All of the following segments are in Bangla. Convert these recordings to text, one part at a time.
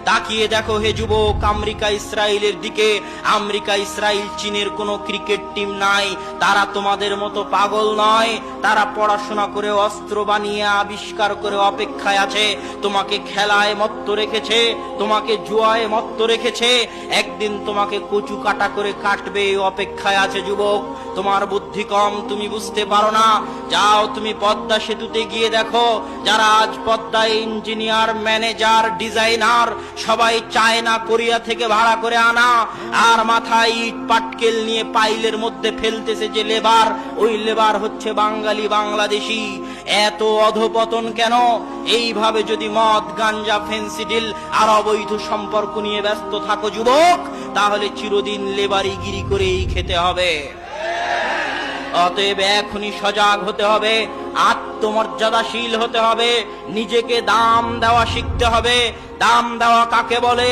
তাকিয়ে দেখো হে যুবক, আমেরিকা ইসরায়েলের দিকে। আমেরিকা ইসরায়েল চীনের কোনো ক্রিকেট টিম নাই, তারা তোমাদের মতো পাগল নয়। তারা পড়াশোনা করে অস্ত্র বানিয়ে আবিষ্কার করে অপেক্ষায় আছে। তোমাকে খেলায় মত্ত রেখেছে, তোমাকে জুয়ায় মত্ত রেখেছে, একদিন তোমাকে কচু কাটা করে কাটবে এই অপেক্ষায় আছে যুবক। তোমার বুদ্ধি কম, তুমি বুঝতে পারো না। যাও তুমি পদ্মা সেতুতে গিয়ে দেখো, যারা আজ পদ্মায় ইঞ্জিনিয়ার, ম্যানেজার, ডিজাইনার সবাই চায়না, কোরিয়া থেকে ভাড়া করে আনা, আর মাথায় ইট পাটকেল নিয়ে পাইলের মধ্যে ফেলতেছে যে লেবার, ওই লেবার হচ্ছে বাঙালি, বাংলাদেশি। এত অধপতন কেন? এইভাবে যদি মদ, গাঞ্জা, ফেন্সিডিল আর অবৈধ সম্পর্ক নিয়ে ব্যস্ত থাকো যুবক, তাহলে চিরদিন লেবারিগিরি করেই খেতে হবে। অতএব এখনই সজাগ হতে হবে, আত্মমর্যাদাশীল হতে হবে, নিজেকে দাম দেওয়া শিখতে হবে। দাম দেওয়া কাকে বলে?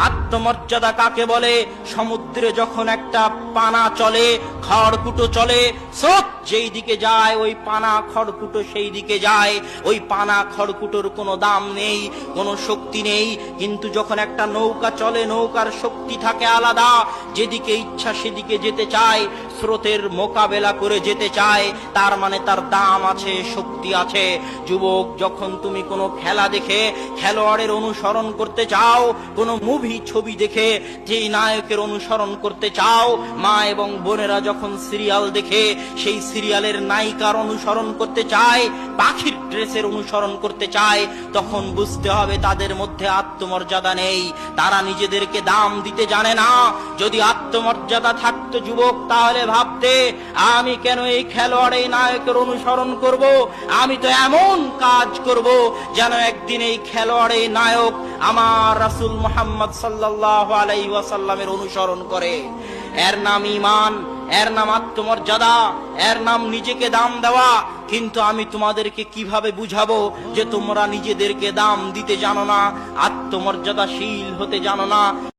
আত্মমর্যাদা কাকে বলে? সমুদ্রে যখন একটা পানা চলে, খড়কুটো চলে, স্রোত যেই দিকে যায় ওই পানা খড়কুটো সেই দিকে যায়। ওই পানা খড়কুটোর কোনো দাম নেই, কোনো শক্তি নেই। কিন্তু যখন একটা নৌকা চলে, নৌকার শক্তি থাকে আলাদা, যেদিকে ইচ্ছা সেদিকে যেতে চায়, স্রোতের মোকাবেলা করে যেতে চায়, তার মানে তার দাম আছে, শক্তি আছে। যুবক, যখন তুমি কোনো খেলা দেখে খেলোয়াড়ের অনুসরণ করতে চাও, কোনো মুভি ছবি দেখে যেই নায়কের অনুসরণ করতে চাও, মা এবং বোনেরা যখন সিরিয়াল দেখে সেই সিরিয়ালের নায়িকার অনুসরণ করতে চায়, পাখির ড্রেসের অনুসরণ করতে চায়, তখন বুঝতে হবে তাদের মধ্যে আত্মমর্যাদা নেই, তারা নিজেদেরকে দাম দিতে জানে না। যদি আত্মমর্যাদা থাকতো যুবক, তাহলে ভাবতে, আমি কেন এই খেলোয়াড়, এই নায়কের অনুসরণ করব? আমি তো এমন কাজ করব যেন একদিন এই খেলোয়াড়, এই নায়ক আমার রাসূল মুহাম্মদ সাল্লাল্লাহু আলাইহি ওয়াসাল্লামের অনুসরণ করে। এর নাম ঈমান, এর নাম আত্মমর্যাদা, এর নাম নিজেকে দাম দেওয়া। কিন্তু আমি তোমাদেরকে কিভাবে বুঝাবো যে তোমরা নিজেদেরকে দাম দিতে জানো না, আত্মমর্যাদাশীল হতে জানো না?